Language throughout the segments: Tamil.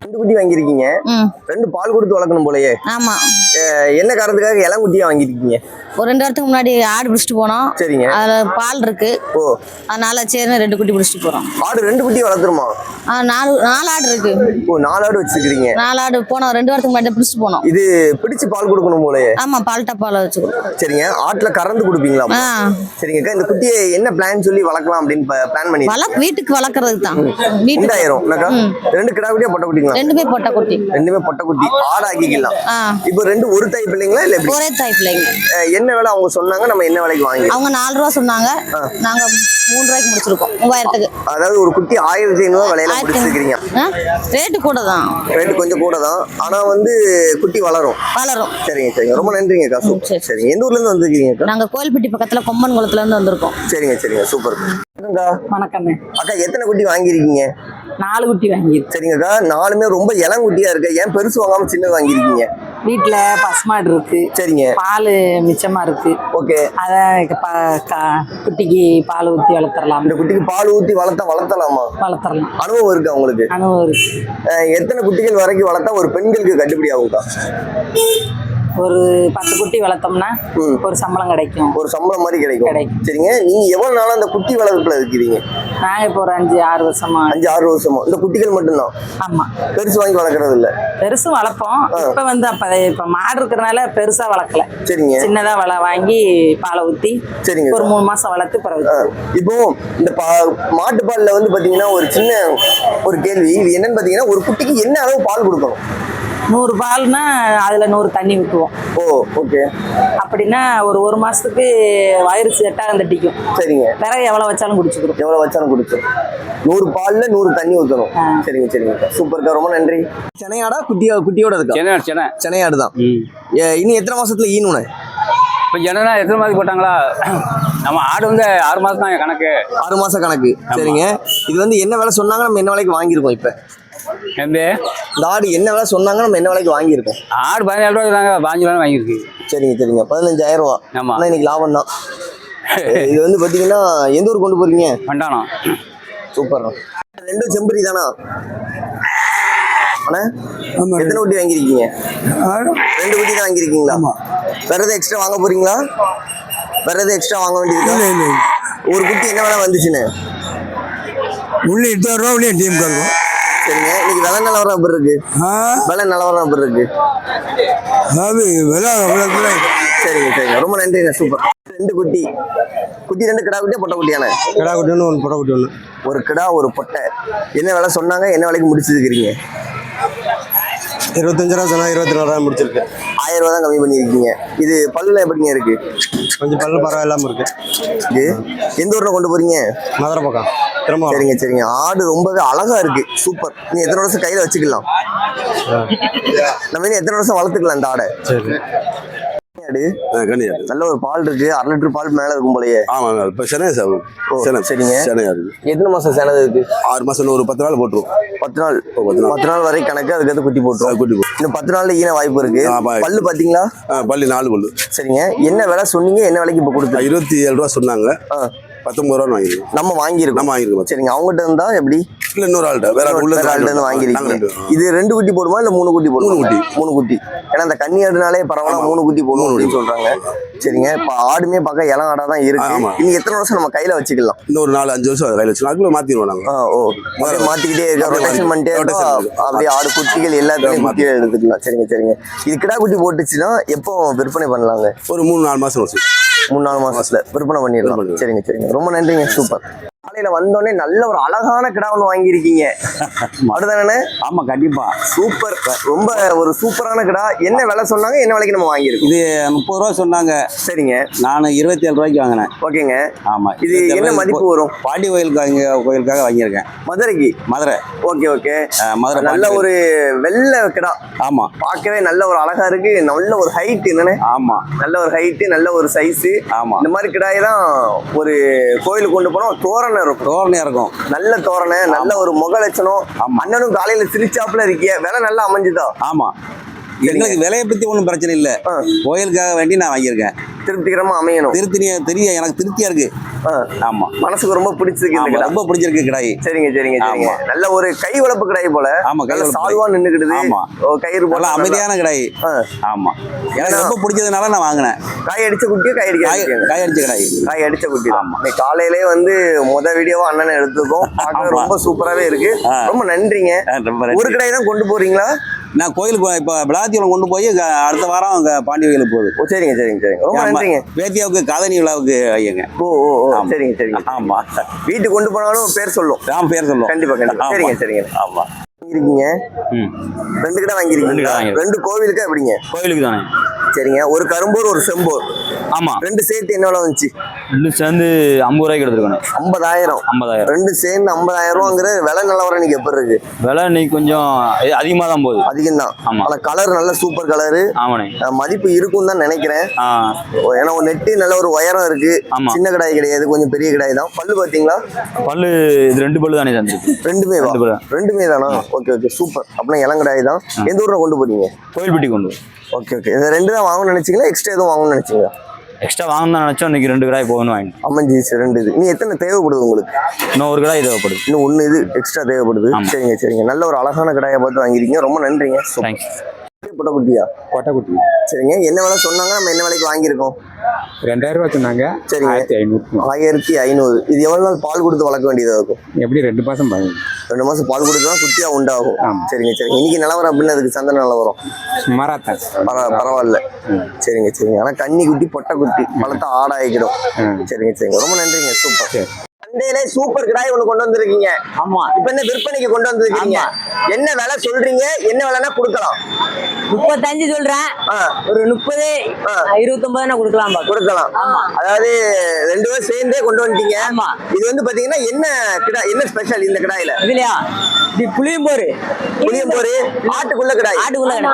ரெண்டு குட்டி வாங்கியிருக்கீங்க. ரெண்டு பால் கொடுத்து வளர்க்கணும் போலயே. ஆமா. என்ன காரணத்துக்காக இளங்குட்டியா வாங்கியிருக்கீங்க? ஒரு 2 வாரத்துக்கு முன்னாடி ஆடு பிடிச்சிட்டு போனோம். சரிங்க. அதுல பால் இருக்கு. ஓ, அதனால சரின்னு 2 குட்டி பிடிச்சிட்டு போறோம். ஆடு 2 குட்டி வளர்த்துருமா? 4 ஆடு இருக்கு. ஓ, 4 ஆடு வச்சிருக்கீங்க. 4 ஆடு போனோம் 2 வாரத்துக்கு முன்னாடி பிடிச்சிட்டு போனோம். இது பிடிச்சு பால் கொடுக்கணும் போலயே. ஆமா, பால் டப்பால வச்சு கொடுக்கணும். சரிங்க. ஆட்டுல கறந்து கொடுப்பீங்களா? சரிங்கக்கா. இந்த குட்டியை என்ன பிளான் சொல்லி வளர்க்கலாம் அப்படின்னு பிளான் பண்ணி வீட்டுக்கு வளர்க்கறதுக்கு தான். வீட்டுக்கு 2 கிடா குட்டியா பொட்டை குட்டிங்களா? ரெண்டுமே பொட்டை குட்டி. ரெண்டுமே பொட்டை குட்டி. ஆடு ஆக்கிக்கலாம். இப்போ 2 ஒரு தாய் பிள்ளைங்களா இல்ல எப்படி? ஒரே தாய் பிள்ளைங்க. என்ன விலை அவங்க சொன்னாங்க? நம்ம என்ன விலைக்கு வாங்கி? அவங்க 4 ரூபா சொன்னாங்க. நாங்க 3 ரூபாய்க்கு முடிச்சிருக்கோம். 3000க்கு. அதாவது ஒரு குட்டி 1500 விலையில முடிச்சிருக்கீங்க. ரேட்டு கூட தான். ரேட்டு கொஞ்சம் கூட தான். ஆனா குட்டி வளரும். சரிங்க சரிங்க. ரொம்ப நன்றிங்க அக்கா. சரிங்க. எந்த ஊர்ல இருந்து வந்திருக்கீங்க? நாங்க கோயில்பட்டி பக்கத்துல கொம்பன் குளத்துல இருந்து வந்திருக்கோம். சரிங்க சரிங்க. சூப்பர். வணக்கம் அக்கா. எத்தனை குட்டி வாங்கியிருக்கீங்க? 4 குட்டி வாங்கிருக்கு. சரிங்கக்கா. 4மே ரொம்ப இளங்குட்டியா இருக்கு. ஏன் பெருசு வாங்காம சின்னது வாங்கியிருக்கீங்க? வீட்டுல பசுமாடு இருக்கு. சரிங்க. பால் மிச்சமா இருக்கு. ஓகே. அத குட்டிக்கு பால் ஊத்தி வளர்த்தரலாம். இந்த குட்டிக்கு பால் ஊத்தி வளர்த்தலாமா? வளர்த்தரலாம். அனுபவம் இருக்கு அவங்களுக்கு? அனுபவம் இருக்கு. எத்தனை குட்டிகள் வரைக்கும் வளர்த்தா ஒரு பெண்களுக்கு கட்டுப்படி ஆகும்க்கா? ஒரு 10 குட்டி வளர்த்தோம்னா ஒரு சம்பளம் கிடைக்கும். ஒரு சம்பளம் மாதிரி கிடைக்கும். சரிங்க. நீங்க எவ்வளவு நாளா அந்த குட்டி வளர்ப்புல இருக்கிறீங்க? நாங்க இப்போ ஒரு 5-6 வருஷமா. 5-6 வருஷமா. இந்த குட்டிகள் மட்டும்தான்? ஆமா. பெருசு வாங்கி வளர்க்கறது இல்ல? பெருசும் வளர்ப்போம். இப்ப மாடு இருக்கிறதுனால பெருசா வளர்க்கல. சரிங்க. சின்னதா வாங்கி பாலை ஊத்தி. சரிங்க. ஒரு 3 மாசம் வளர்த்து பிறகு. இப்போ இந்த மாட்டு பால்ல பாத்தீங்கன்னா ஒரு சின்ன ஒரு கேள்வி. இது என்னன்னு பாத்தீங்கன்னா, ஒரு குட்டிக்கு என்ன அளவு பால் கொடுக்கணும்? 100 பால்னா அதுல 100 தண்ணி ஊற்றுவோம். ஓ, ஓகே. அப்படின்னா ஒரு மாசத்துக்கு வயிறு செட்டாக தட்டிக்கும். சரிங்க. பிறகு எவ்வளவு வச்சாலும் குடிச்சுக்கிறோம். எவ்வளவு வச்சாலும் குடிச்சோம். 100 பால்ல 100 தண்ணி ஊற்றணும். சரிங்க சரிங்க. சூப்பர்க்கா. ரொம்ப நன்றி. சென்னையாடா குட்டியோட இருக்கா? சென்னையாடு தான். இனி எத்தனை மாசத்துல ஈனுனே? இப்போ ஜனனா எத்தனை மாதம் போட்டாங்களா? நம்ம ஆடு 6 மாதம் தான் கணக்கு. 6 மாசம் கணக்கு. சரிங்க. இது என்ன விலை சொன்னாங்க, நம்ம என்ன விலைக்கு வாங்கியிருக்கோம்? இப்போ இந்த ஆடு என்ன விலை சொன்னாங்க, நம்ம என்ன விலைக்கு வாங்கியிருக்கோம்? ஆடு 17 ரூபா தாங்க. 15 ரூபா வாங்கியிருக்கு. சரிங்க சரிங்க. 15,000 ரூபா. ஆமா. ஆனால் இன்னைக்கு லாபம் தான். இது பார்த்தீங்கன்னா எந்த ஊர் கொண்டு போறீங்க? வண்டானம். சூப்பர். 2 செம்பரி தானா? அண்ணா எத்தனை குட்டி வாங்கியிருக்கீங்க? 2 குட்டி தான் வாங்கியிருக்கீங்களா? வேற எதாவது எக்ஸ்ட்ரா வாங்க போறீங்களா? வேற எதாவது எக்ஸ்ட்ரா வாங்க வேண்டியது? ஒரு குட்டி என்ன விலை வந்துச்சுன்னு? உள்ளே 8 ரூபா உள்ளே டீம் கருவோம். சரிங்க. இன்னைக்கு விலை நிலவரம் எப்படி இருக்கு? விலை நிலவரம் எப்படி இருக்கு? அது விலை. சரிங்க சரிங்க. ரொம்ப நன்றிங்க. சூப்பர். 2 குட்டி 2 கிடா குட்டியா பொட்டை குட்டியானே? கிடா குட்டி ஒன்று, ஒரு பொட்டை குட்டி ஒன்று. ஒரு கிடா ஒரு பொட்டை. என்ன விலை சொன்னாங்க, என்ன விலைக்கு முடிச்சிருக்கிறீங்க? 25 ரூபா சொன்னா 24 ரூபா முடிச்சிருக்கு. 1000 ரூபா தான் கம்மி பண்ணியிருக்கீங்க. இது பல்லுல எப்படிங்க இருக்கு? கொஞ்சம் பல்லு பரவாயில்லாம இருக்கு. எந்த ஊர்ல கொண்டு போறீங்க? மதுரை பக்கம். திரும்ப. சரிங்க சரிங்க. ஆடு ரொம்பவே அழகா இருக்கு. சூப்பர். நீ எத்தனை வருஷம் கையில வச்சுக்கலாம்? நம்ம இன்னும் எத்தனை வருஷம் வளர்த்துக்கலாம் இந்த ஆடை? சரி. நல்ல ஒரு பால் இருக்கு. 1/2 லிட்டர் பால் மேல இருக்கும் போலயே. ஆமாங்க. இப்போ சென்னை சரிங்க. சென்னையா இருக்கு. எத்தனை மாசம் சேனது இருக்கு? 6 மாசம். ஒரு 10 நாள் போட்டுருவோம். 10 நாள் வரை கணக்கு. அதுக்கு குட்டி போட்டுருவோம். இன்னும் 10 நாள்ல ஈன வாய்ப்பு இருக்கு. பல்லு பாத்தீங்களா? பல்லு 4 பல்லு. சரிங்க. என்ன விலை சொன்னீங்க, என்ன விலைக்கு இப்ப கொடுத்து? 27 ரூபா சொன்னாங்க. 19 ரூபா வாங்கிருக்கோம். நம்ம வாங்கியிருக்கோம். சரிங்க. அவங்ககிட்ட இருந்தா எப்படி? இல்ல, இன்னொரு ஆள்கிட்ட வேற ஆள்கிட்ட வாங்கிருக்கீங்க. இது 2 குட்டி போடுமா இல்ல 3 குட்டி போடுமா? 3 குட்டி. ஏன்னா அந்த கன்னி ஆடுனாலே பரவாயில்ல 3 குட்டி போடும் அப்படின்னு சொல்றாங்க. சரிங்க. இப்ப ஆடுமே பார்க்க இளம் ஆடா தான் இருக்கு. நீங்க எத்தனை வருஷம் நம்ம கையில வச்சுக்கலாம்? இன்னும் ஒரு 4-5 வருஷம் கையில வச்சுக்கலாம். அதுக்குள்ள மாத்திடுவோம் நாங்க. மாத்திக்கிட்டே ரொட்டேஷன் பண்ணிட்டே அப்படியே ஆடு குட்டிகள் எல்லாத்தையும் குட்டியை எடுத்துக்கலாம். சரிங்க சரிங்க. இது கிடா குட்டி போட்டுச்சுன்னா எப்போ விற்பனை பண்ணலாங்க? ஒரு 3-4 மாசம். 3-4 மாசத்துல விற்பனை பண்ணிடலாம். சரிங்க சரிங்க. ரொம்ப நன்றிங்க. சூப்பர். காலையில வந்தோடனே நல்ல ஒரு அழகான கிடா ஒன்று வாங்கியிருக்கீங்க. அப்படிதானே? ஆமா, கண்டிப்பா. சூப்பர். ரொம்ப ஒரு சூப்பரான கிடா. என்ன விலை சொன்னாங்க, என்ன விலைக்கு நம்ம வாங்கியிருக்கோம்? இது 30 ரூபா சொன்னாங்க. சரிங்க. நான் 27 ரூபாய்க்கு வாங்கினேன். ஓகேங்க. ஆமா. இது என்ன மதிப்பு வரும்? பாண்டி கோயிலுக்காக வாங்கியிருக்கேன். மதுரைக்கு? மதுரை. Okay okay. மதுரை. நல்ல ஒரு வெள்ளை கிடா. ஆமா. பார்க்கவே நல்ல ஒரு அழகா இருக்கு. நல்ல ஒரு ஹைட் என்னன்னு? ஆமா. நல்ல ஒரு ஹைட், நல்ல ஒரு சைஸ். ஆமா. இந்த மாதிரி கிடாய் தான் ஒரு கோயிலுக்கு கொண்டு போனோம். தோரணையா இருக்கும். நல்ல தோரணை, நல்ல ஒரு முக லட்சணம். அண்ணனும் காலையில சிரிச்சாப்புல இருக்கிய. விலை நல்லா அமைஞ்சுதா? ஆமா. எங்களுக்கு விலையை பத்தி ஒன்றும் பிரச்சனை இல்லை. கோயிலுக்காக வேண்டி நான் வாங்கியிருக்கேன். திருப்திகரமா அமையணும். எனக்கு திருப்தியா இருக்கு. ஆமா, மனசுக்கு ரொம்ப பிடிச்சிருக்கு இந்த கிடா. ரொம்ப பிடிச்சிருக்கு கிடாய். சரிங்க சரிங்க சரிங்க. நல்ல ஒரு கை வளர்ப்பு கிடாய் போல. ஆமா, கை வளர்ப்பு சால்வா நின்னுக்கிடுது. ஆமா, கயிறு போல அமைதியான கிடாய். ஆமா, எனக்கு ரொம்ப பிடிச்சதுனால நான் வாங்கினேன். காய் அடிச்ச குட்டியோ காய் அடிச்ச கிடாய். காய் அடிச்ச குட்டி. ஆமா, காலையிலே வந்து வீடியோவா அண்ணனை எடுத்துக்கோம். பார்க்க ரொம்ப சூப்பராவே இருக்கு. ரொம்ப நன்றிங்க. ஒரு கிடாய் தான் கொண்டு போறீங்களா? நான் கோயிலுக்கு இப்போ விளாத்தியம் கொண்டு போய் அடுத்த வாரம் அங்கே பாண்டி கோயிலுக்கு போகுது. சரிங்க சரிங்க சரிங்க. ரொம்ப நன்றிங்க. பேத்தியாவுக்கு காதணி விழாவுக்கு ஐயங்க. ஓ சரிங்க சரிங்க. ஆமா, வீட்டுக்கு கொண்டு போனாலும் பேர் சொல்லும். பேர் சொல்லும். கண்டிப்பா கண்டிப்பா. சரிங்க சரிங்க. ஆமா, இருக்கீங்க 2 கிட்ட வாங்கிருக்கீங்க. 2 கோவிலுக்கு எப்படிங்க? கோயிலுக்கு தானே. சரிங்க. ஒரு கரும்போர் ஒரு செம்போர். ஆமா, 2 சேர்த்து என்ன விலை வந்துச்சு? 2 சேர்ந்து 50 ரூபாய்க்கு எடுத்துருக்கேன். 50,000. 50,000. 2 சேர்ந்து 50,000 ரூபாங்கிற விலை நிலவரம் இன்னைக்கு எப்படி இருக்கு? விலை இன்னைக்கு கொஞ்சம் அதிகமாக தான் போகுது. அதிகம் தான். ஆமா, ஆனா கலர் நல்ல சூப்பர் கலரு. ஆமாண்ணே. மதிப்பு இருக்கும்னு தான் நினைக்கிறேன். ஏன்னா ஒரு நெட்டு நல்ல ஒரு உயரம் இருக்கு. ஆமா, சின்ன கடாய் கிடையாது, கொஞ்சம் பெரிய கடாய் தான். பல்லு பாத்தீங்களா? பல்லு இது 2 பல்லு தானே தந்துருக்கு. ரெண்டுமே தானா? Okay okay, super. அப்படின்னா இளங்கடாய் தான். எந்த ஊர்ல கொண்டு போறீங்க? கோயில்பட்டி கொண்டு. Okay okay. இந்த 2 தான் வாங்கணும்னு நினைச்சீங்களா? எக்ஸ்ட்ரா எதுவும் வாங்கணும்னு நினைச்சீங்களா? எக்ஸ்ட்ரா வாங்கணும்னு நினைச்சோம். இன்னைக்கு 2 கிடாய் போகணும் வாங்கிட்டு அமைஞ்சிச்சு. 2 இது. நீ எத்தனை தேவைப்படுது உங்களுக்கு? இன்னும் ஒரு கிடாய் தேவைப்படுது. இன்னும் 1 இது எக்ஸ்ட்ரா தேவைப்படுது. சரிங்க சரிங்க. நல்ல ஒரு அழகான கடாயை பார்த்து வாங்கிருக்கீங்க. ரொம்ப நன்றிங்க. தேங்க்ஸ். பொட்டக்குட்டியா? கொட்டைக்குட்டி. சரிங்க. என்ன விலை சொன்னாங்க? நம்ம என்ன விலைக்கு வாங்கியிருக்கோம்? 2000 ரூபா சொன்னாங்க. சரிங்க. 1500. 1500. இது எவ்வளவு நாள் பால் கொடுத்து வளர்க்க வேண்டியதா இருக்கும்? எப்படி 2 மாசம் பாருங்க. 2 மாசம் பால் கொடுத்தா குட்டியா உண்டாகும். ஆமா. சரிங்க சரிங்க. இன்னைக்கு நிலவரம் அப்படின்னு அதுக்கு சந்தை நிலவரம் சுமாரா தான். பரவாயில்ல. சரிங்க சரிங்க. ஆனா கன்னி குட்டி பொட்டை குட்டி வளர்த்தா ஆடாயிக்கிடும். சரிங்க சரிங்க. ரொம்ப நன்றிங்க. சூப்பர். சந்தையிலே சூப்பர் கிடாய் ஒண்ணு கொண்டு வந்திருக்கீங்க. ஆமா, இப்ப என்ன விற்பனைக்கு கொண்டு வந்திருக்கீங்க? என்ன விலை சொல்றீங்க? என்ன விலைன்னா கொடுக்கலாம்? 35 சொல்றேன். ஒரு 30, 29 கொடுக்கலாம். கொடுக்கலாம். அதாவது 2 பேரும் சேர்ந்தே கொண்டு வந்துட்டீங்க. ஆமா. இது வந்து பாத்தீங்கன்னா என்ன ஸ்பெஷல் இந்த கிடாயில? இதுலயா இது புளியம்போரு ஆட்டுக்குள்ள கிடாய்.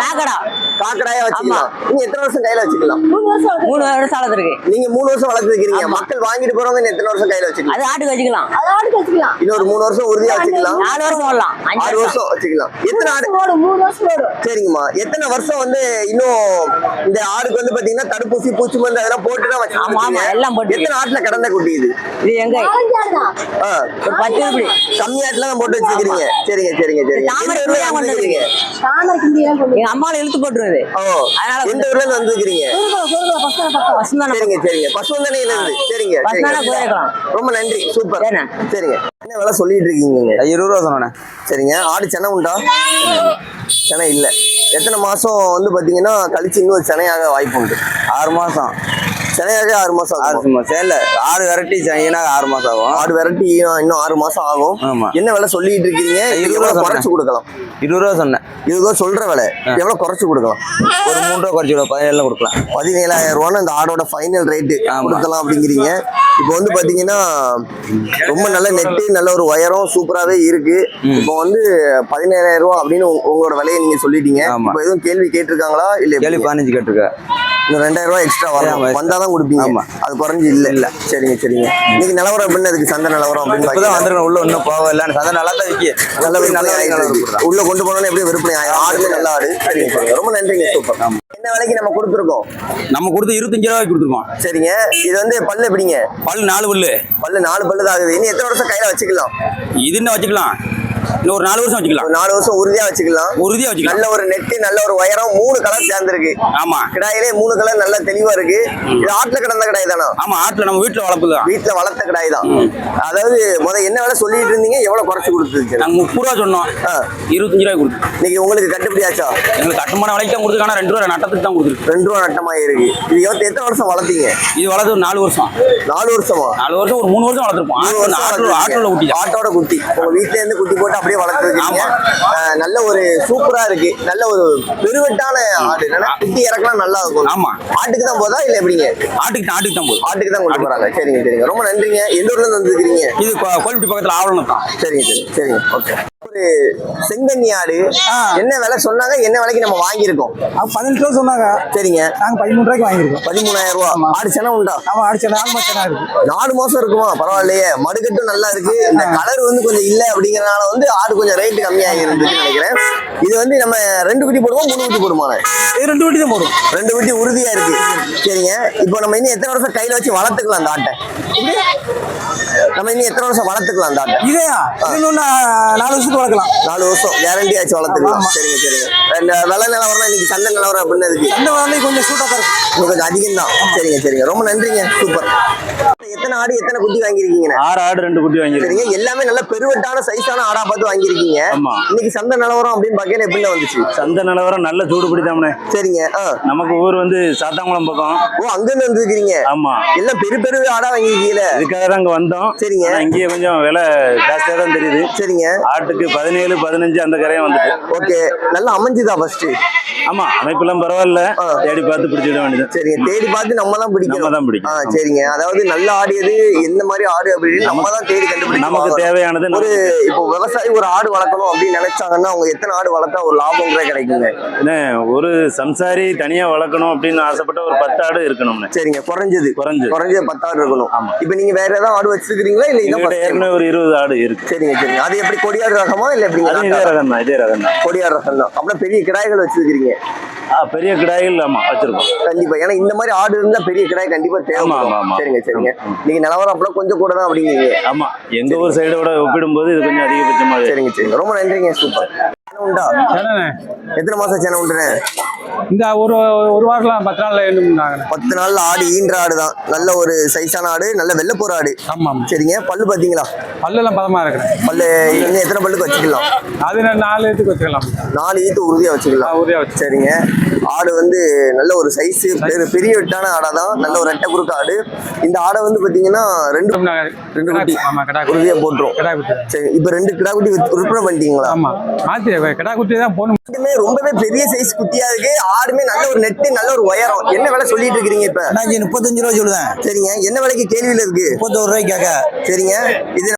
காக்கடா காக்கடாயா வச்சுக்கலாம். நீங்க எத்தனை வருஷம் கையில வச்சுக்கலாம்? 3 வருஷம் வளர்த்துருக்கு. நீங்க 3 வருஷம் வளர்த்துருக்கீங்க. மக்கள் வாங்கிட்டு போறவங்க எத்தனை வருஷம் கையில வச்சுக்கலாம்? அது ஆட்டுக்கு வச்சுக்கலாம். இன்னொரு 3 வருஷம் உறுதியா வச்சுக்கலாம். 4 வருஷம் போடலாம். 6 வருஷம் வச்சுக்கலாம். எத்தனை ஆடு? 3 வருஷம் ஓடும். சரிங்கம்மா. எத்தனை வருஷம் வந்து இன்னும் இந்த ஆடுக்கு வந்து பாத்தீங்கன்னா தடுப்பூசி பூச்சி மருந்து அதெல்லாம் போட்டு தான் வச்சிருக்கீங்க? எல்லாம் போட்டு. எத்தனை ஆட்டுல கடந்த குட்டி இது? இது எங்க ஒரு 10 ரூபாய் கம்மி ஆட்டுல தான் போட்டு வச்சிருக்கீங்க. சரிங்க சரிங்க சரிங்க. தாமரை எந்த ஊர்ல குட்டியா கொண்டு வந்துருக்கீங்க? எங்க அம்மாவை இழுத்து போட்டுருது. அதனால எந்த ஊர்ல இருந்து வந்துருக்கீங்க? சரிங்க சரிங்க. பசுவந்தனையில இருந்து. சரிங்க சரிங்க. ரொம்ப நன்றி. சூப்பர். சரிங்க. என்ன விலை சொல்லிட்டு இருக்கீங்க? 20 ரூபா சொன்னேன். சரிங்க. ஆடு செனை உண்டா? செனை இல்ல. எத்தனை மாசம் வந்து பாத்தீங்கன்னா கழிச்சு இன்னொரு செனையாக வாய்ப்பு உண்டு? 6 மாசம். செனையாக 6 மாசம் ஆகும். 6 மாசம் இல்ல, 6 வெரைட்டி செய்யினாக 6 மாசம் ஆகும். ஆடு வெரைட்டி இன்னும் 6 மாசம் ஆகும். ஆமா. என்ன விலை சொல்லிட்டு இருக்கீங்க? 20 ரூபா குறைச்சு கொடுக்கலாம். 20 ரூபா சொன்னேன். 20 ரூபா சொல்ற விலை. எவ்வளவு குறைச்சு கொடுக்கலாம்? ஒரு 3 ரூபா குறைச்சி 17 கொடுக்கலாம். 17,000 ரூபான்னு அந்த ஆடோட ஃபைனல் ரேட்டு கொடுக்கலாம் அப்படிங்கிறீங்க. இப்போ வந்து பாத்தீங்கன்னா ரொம்ப நல்ல நெட்டு, நல்ல ஒரு உயரம் சூப்பராகவே இருக்கு. இப்போ வந்து 17,000 ரூபா அப்படின்னு உங்களோட விலையை நீங்க சொல்லிட்டீங்க. இப்போ எதுவும் கேள்வி கேட்டிருக்காங்களா? இல்ல கேள்வி 15 கேட்டிருக்க. இன்னும் 2,000 ரூபாய் எக்ஸ்ட்ரா வரும். வந்தாதான் கொடுப்பீங்க. அது குறைஞ்சி இல்ல. சரிங்க சரிங்க. இன்னைக்கு நிலவரம் அப்படின்னு அதுக்கு சந்தை நிலவரம் அப்படின்னு வந்துருக்கேன். உள்ள இன்னும் போக இல்லை. சந்தை நல்லா தான் விற்கி. நல்ல உள்ள கொண்டு போனோம்னா எப்படி விற்பனை ஆகும்? ஆடுமே நல்ல ஆடு. சரிங்க சரிங்க. ரொம்ப நன்றிங்க. சூப்பர். என்ன விலைக்கு நம்ம கொடுத்துருக்கோம்? நம்ம கொடுத்து 25 ரூபாய்க்கு கொடுத்துருக்கோம். சரிங்க. இது வந்து பல்லு எப்படிங்க? பல்லு 4 பல்லு. பல்லு 4 பல்லு தான் ஆகுது. இன்னும் எத்தனை வருஷம் கையில வச்சுக்கலாம்? இது என்ன வச்சுக்கலாம்? இன்னும் ஒரு 4 வருஷம் வச்சுக்கலாம். 4 வருஷம் உறுதியா வச்சுக்கலாம். நல்ல ஒரு நெட்டு, நல்ல ஒரு உயரம், 3 கலர் சேர்ந்துருக்கு. ஆமா. கிடாயிலே 3 கலர் நல்ல தெளிவா இருக்கு. இது ஆட்டுல கிடந்த கிடாய் தானா? ஆமா, ஆட்டுல நம்ம வீட்டுல வளர்ப்புதான். வீட்டுல வளர்த்த கிடாய் தான். அதாவது என்ன வேலை சொல்லிட்டு இருந்தீங்க? எவ்வளவு குறைச்சு கொடுத்துருக்கு? நாங்க 30 ரூபா சொன்னோம். 25 ரூபாய் கொடுத்து. இன்னைக்கு உங்களுக்கு கட்டுப்படி ஆச்சா? எங்களுக்கு கட்டுமான விலைக்கு தான் கொடுத்துருக்காங்க. 2 ரூபா நட்டத்துக்கு தான் கொடுத்துருக்கு. 2 ரூபா நட்டமா இருக்கு. இது எத்தனை வருஷம் வளர்த்தீங்க? இது வளர்த்து 4 வருஷம். 4 வருஷமா? 4 வருஷம் ஒரு 3 வருஷம் வளர்த்துருப்போம். ஆட்டோட குட்டி. ஆட்டோட குட்டி. உங்க வீட்டுல இருந்து குட்டி போட்டு அப்படியே வளர்த்துருக்கீங்க. நல்ல ஒரு சூப்பரா இருக்கு. நல்ல ஒரு பெருவெட்டான ஆடு. குட்டி இறக்கலாம் நல்லா இருக்கும். ஆமா. ஆட்டுக்கு தான் போதா இல்ல எப்படிங்க? ஆட்டுக்கு தான் போகுது. ஆட்டுக்கு தான் கொண்டு போறாங்க. சரிங்க சரிங்க. ரொம்ப நன்றிங்க. எந்த ஊர்ல இருந்து வந்துருக்கீங்க? இது கோயில்பட்டி பக்கத்துல ஆவணம் தான். சரிங்க சரிங்க சரிங்க. ஓகே. ஒரு செங்கன்னி ஆடு என்ன விலை சொன்னாங்க? என்ன விலைக்கு நம்ம வாங்கியிருக்கோம்? 18 ரூபா சொன்னாங்க. சரிங்க. நாங்க 13 ரூபாய்க்கு வாங்கியிருக்கோம். 13,000 ரூபா. ஆடு செனை உண்டா? ஆமா, ஆடு செனை 4 மாசம் இருக்கு. 4 மாசம் இருக்குமா? பரவாயில்லையே. மடுக்கட்டும் நல்லா இருக்கு. இந்த கலர் வந்து கொஞ்சம் இல்ல அப்படிங்கறதுனால வந்து ஆடு கொஞ்சம் ரேட்டு கம்மியாகி இருந்துச்சுன்னு நினைக்கிறேன். இது வந்து நம்ம 2 குட்டி போடுவோம் 3 குட்டி போடுமாண்ணே? இது 2 குட்டி தான் போடும். 2 குட்டி உறுதியா இருக்கு. சரிங்க. இப்போ நம்ம இன்னும் எத்தனை வருஷம் கையில வச்சு வளர்த்துக்கலாம் அந்த ஆட்டை? நம்ம இன்னும் எத்தனை வருஷம் வளர்த்துக்கலாம் அந்த ஆட்டை? இதையா இன்னும் 4 வருஷத்துக்கு வளர்க்கலாம். 4 வருஷம் கேரண்டி ஆச்சு வளர்த்துக்கலாம். சரிங்க சரிங்க. இந்த விலை நிலவரம் இன்னைக்கு சந்தை நிலவரம் அப்படின்னு இருக்கு. அந்த வரலை கொஞ்சம் சூட்டா தான் இருக்கும். இன்னும் கொஞ்சம் அதிகம் தான். சரிங்க சரிங்க. ரொம்ப நன்றிங்க. சூப்பர். எத்தனை ஆடு எத்தனை குட்டி வாங்கியிருக்கீங்க? 6 ஆடு 2 குட்டி வாங்கியிருக்கேன். சரிங்க. எல்லாமே நல்ல பெருவட்டான சைஸான ஆடா பார்த்து வாங்கியிருக்கீங்க. ஆமா. இன்னைக்கு சந்தை நிலவரம் அப்படின்னு பார்க்கல எப்படி வந்துச்சு? சந்தை நிலவரம் நல்ல சூடு பிடித்தாமனே. சரிங்க. நமக்கு ஊர் வந்து சாத்தாங்குளம் பக்கம். ஓ, அங்க இருந்து வந்துருக்கீங்க. ஆமா. எல்லாம் பெரிய பெரிய ஆடா வாங்கியிருக்கீங்களே. இதுக்காக தான் அங்க வந்தோம். சரிங்க. ஆனா இங்கேயே கொஞ்சம் விலை ஜாஸ்தியா தான் தெரியுது. சரிங்க. ஆட்டுக்கு 17 15 அந்த கரையும் வந்துட்டு. ஓகே. நல்லா அமைஞ்சுதா ஃபர்ஸ்ட்? ஆமா, அமைப்பெல்லாம் பரவாயில்ல. தேடி பார்த்து பிடிச்சிட வேண்டியது. சரிங்க. தேடி பார்த்து நம்ம தான் பிடிக்கணும். நம்ம தான் பிடிக்கும். சரிங்க. அதாவது நல்ல ஆடு எது, எந்த மாதிரி ஆடு அப்படின்னு நம்ம தான் தேடி கண்டுபிடிக்கணும். நமக்கு தேவையானது ஒரு இப்போ விவசாயி ஒரு ஆடு வளர்க்கணும் அப்படின்னு நினைச்சாங்கன்னா அவங்க எத்தனை ஆடு வளர்த்தா ஒரு லாபம் கூட கிடைக்குங்க? என்ன, ஒரு சம்சாரி தனியா வளர்க்கணும் அப்படின்னு ஆசைப்பட்ட ஒரு 10 ஆடு இருக்கணும்னு. சரிங்க. குறைஞ்சது குறைஞ்சது 10 ஆடு இருக்கணும். ஆமா. இப்போ நீங்க வேற ஏதாவது ஆடு வச்சிருக்கீங்களா இல்ல இதான் எங்ககிட்ட ஏற்கனவே ஒரு 20 ஆடு இருக்கு. சரிங்க சரிங்க. அது எப்படி கொடியாடு ரகமா இல்ல எப்படி? அது இதே ரகம் தான், இதே ரகம் தான். கொடியாடு ரகம் தான். அப்புறம் பெரிய கிடாய்கள் வச்சிருக்கீங்க? பெரிய கிடாய்கள் ஆமா வச்சிருக்கோம். கண்டிப்பா. ஏன்னா இந்த மாதிரி ஆடு இருந்தா பெரிய கிடாய் கண்டிப்பா ஆமா, தேவைப்படும். ஆமா. சரிங்க சரிங்க. நீங்க நிலவரம் அப்பலாம் கொஞ்சம் கூட தான் அப்படிங்கிறீங்க. ஆமா, எங்க ஊர் சைடோட ஒப்பிடும்போது இது கொஞ்சம் அதிகபட்சமா இருக்கு. சரிங்க சரிங்க. ரொம்ப நன்றிங்க. சூப்பர். உண்டா? எத்தனை மாசம் சேனை உண்டுனே? இந்த ஒரு வாரம்லாம் 10 நாள்ல என்னும்னாங்க. 10 நாள்ல ஆடு ஈன்ற ஆடு தான். நல்ல ஒரு சைஸான ஆடு, நல்ல வெள்ளைப்போற ஆடு. ஆமா. சரிங்க. பல்லு பாத்தீங்களா? பல்லெல்லாம் பதமா இருக்கு. பல்லு இன்னும் எத்தனை பல்லுக்கு வச்சுக்கலாம்? அது 4 இதுக்கு வச்சுக்கலாம். 4 ஈத்து உறுதியா வச்சுக்கலாம். உறுதியா வச்சு. சரிங்க. ஆடு வந்து நல்ல ஒரு சைஸ், பெரிய வெட்டான ஆடா தான். நல்ல ஒரு ரெட்டை குறுக்கு ஆடு. இந்த ஆடை வந்து பாத்தீங்கன்னா 2 குட்டி ஆமா, கடா உறுதியா போட்டுரும். கடா குட்டி. சரி. இப்ப 2 கிடா குட்டி விற்பனை பண்ணிட்டீங்களா? ஆமா, மாத்தி கடா குட்டி தான் போகணும். ரொம்பவே பெரிய சைஸ் குட்டியா இருக்கு. ஆடுமே நல்ல ஒரு நெட்டு, நல்ல ஒரு உயரம். என்ன விலை சொல்லிட்டு இருக்கீங்க இப்ப? 35 ரூபா சொல்லுவேன். சரிங்க. என்ன விலைக்கு கேள்வியில இருக்கு? 31 ரூபாய்க்காக. சரிங்க. இது